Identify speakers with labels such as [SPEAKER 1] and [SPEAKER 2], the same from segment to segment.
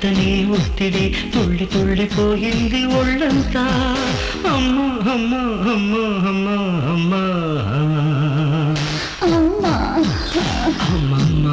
[SPEAKER 1] మెత్తని ఒత్తిడి తుళ్ళి తుళ్ళిపోయింది ఒళ్ళంతా అమ్మ అమ్మ అమ్మ అమ్మ అమ్మ
[SPEAKER 2] అమ్మా
[SPEAKER 1] అమ్మమ్మ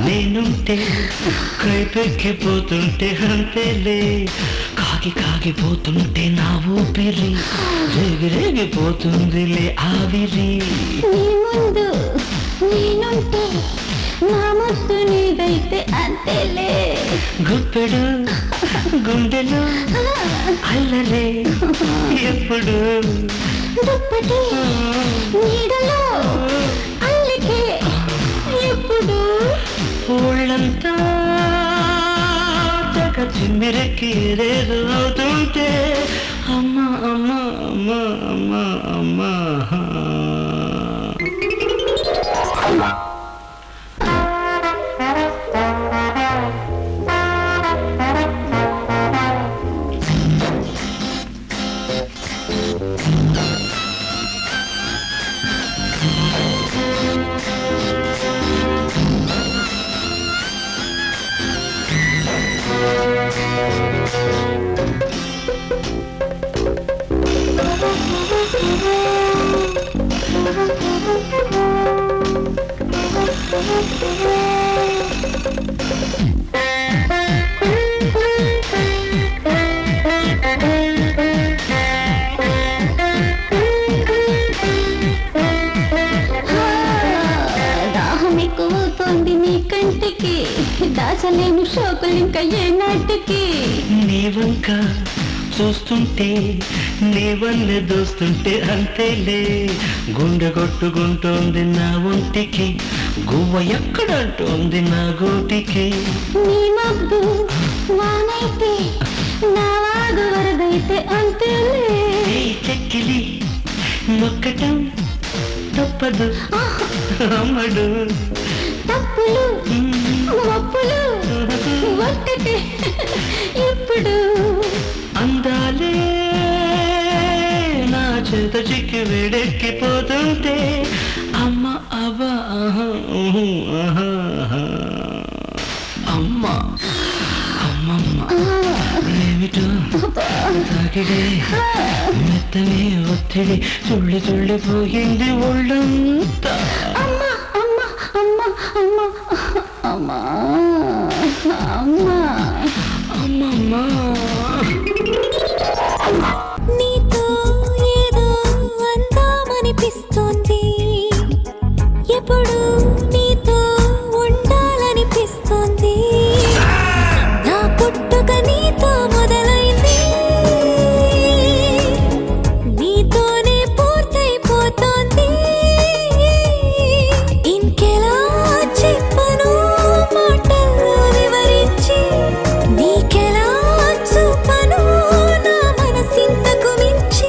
[SPEAKER 1] నేనుంటే కైపెక్కిపోతుంటే అంతేలే కాగి కాగిపోతుంటే నా ఊపిరి రేగి రేగిపోతుందిలే ఆవిరి
[SPEAKER 2] నీ ముందు నేనుంటే నా ముద్దు నీదైతే అంతేలే
[SPEAKER 1] గుప్పెడు గుండెలు అల్లరే ఎప్పుడు
[SPEAKER 2] దుప్పటి నీడలో అల్లికే ఎప్పుడు
[SPEAKER 1] ఊళ్ళంతా తెగ చిమ్మిరెక్కిరేదు అవుతుంటే అమ్మ అమ్మ అమ్మ అమ్మ అమ్మ
[SPEAKER 2] నీ కంటికి దాచలేని షోకులింక ఏ నాటికి
[SPEAKER 1] నీ వంక చూస్తుంటే నీ వల్లే దోస్తుంటే అంతేలే గుండె కొట్టుకుంటోంది నా ఒంటికి గువ్వ ఎక్కడంటోంది నా గోటికి
[SPEAKER 2] నీ మబ్బు వానైతే నా వాగు వరదైతే అంతేలే
[SPEAKER 1] చెక్కిలి నొక్కటం తప్పదు అమ్మడు
[SPEAKER 2] తప్పులు ఒప్పులు ఒక్కటే ఇప్పుడు
[SPEAKER 1] అందాలే నా చేత చిక్కి వేడెక్కిపోతుంటే అమ్మ అబ్బా అమ్మ అమ్మమ్మ ఏమిటో తాకిడే మెత్తని ఒత్తిడి తుళ్ళి తుళ్ళిపోయింది ఒళ్ళంతా
[SPEAKER 2] అమ్మ అమ్మ అమ్మ అమ్మ అమ్మ అమ్మ
[SPEAKER 1] అమ్మమ్మ